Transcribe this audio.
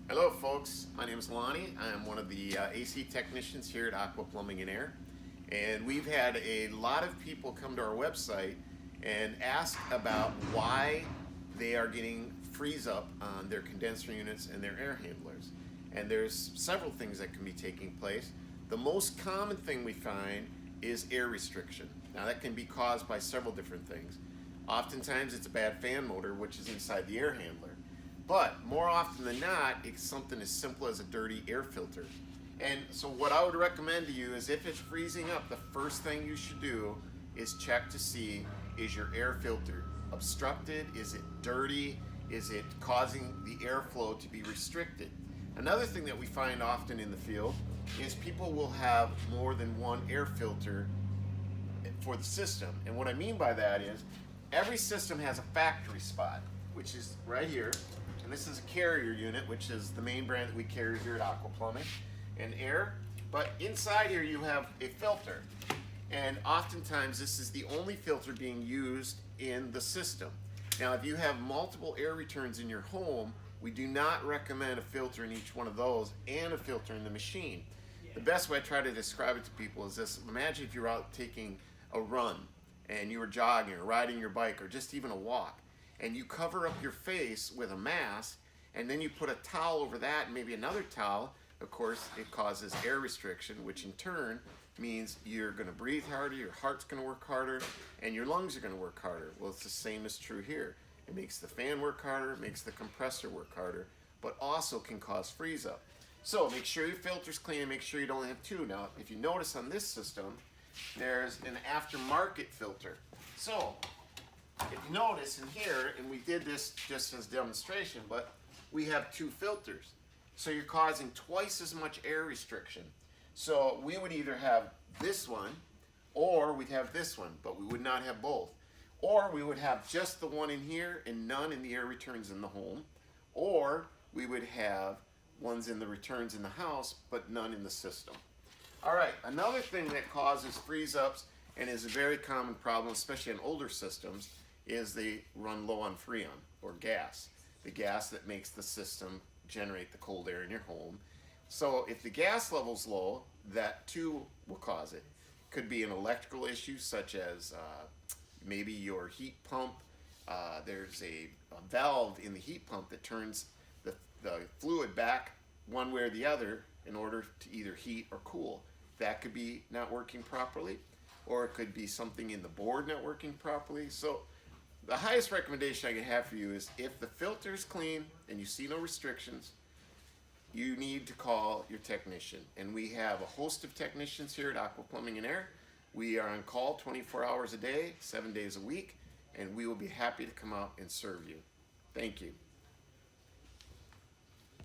Hello folks, my name is Lonnie. I'm one of the AC technicians here at Aqua Plumbing and Air, and we've had a lot of people come to our website and ask about why they are getting freeze up on their condenser units and their air handlers. And there's several things that can be taking place. The most common thing we find is air restriction. Now that can be caused by several different things. Oftentimes it's a bad fan motor, which is inside the air handler. But more often than not, it's something as simple as a dirty air filter. And so what I would recommend to you is if it's freezing up, the first thing you should do is check to see, is your air filter obstructed? Is it dirty? Is it causing the airflow to be restricted? Another thing that we find often in the field is people will have more than one air filter for the system. And what I mean by that is every system has a factory spot, which is right here. And this is a carrier unit, which is the main brand that we carry here at Aqua Plumbing and Air. But inside here you have a filter. And oftentimes this is the only filter being used in the system. Now if you have multiple air returns in your home, we do not recommend a filter in each one of those and a filter in the machine. The best way I try to describe it to people is this. Imagine if you're out taking a run and you were jogging or riding your bike or just even a walk, and you cover up your face with a mask, and then you put a towel over that and maybe another towel. Of course, it causes air restriction, which in turn means you're going to breathe harder, your heart's going to work harder, and your lungs are going to work harder. Well, it's the same as true here. It makes the fan work harder, it makes the compressor work harder, but also can cause freeze up. So make sure your filter's clean and make sure you don't have two. Now, if you notice on this system, there's an aftermarket filter. So if you notice in here, and we did this just as demonstration, but we have two filters. So you're causing twice as much air restriction. So we would either have this one, or we'd have this one, but we would not have both. Or we would have just the one in here and none in the air returns in the home. Or we would have ones in the returns in the house, but none in the system. All right, another thing that causes freeze ups and is a very common problem, especially on older systems, is they run low on Freon or gas, the gas that makes the system generate the cold air in your home. So if the gas level's low, that too will cause it. Could be an electrical issue such as maybe your heat pump. There's a valve in the heat pump that turns the fluid back one way or the other in order to either heat or cool. That could be not working properly, or it could be something in the board not working properly. So the highest recommendation I can have for you is if the filter is clean and you see no restrictions, you need to call your technician. And we have a host of technicians here at Aqua Plumbing and Air. We are on call 24 hours a day, 7 days a week, and we will be happy to come out and serve you. Thank you.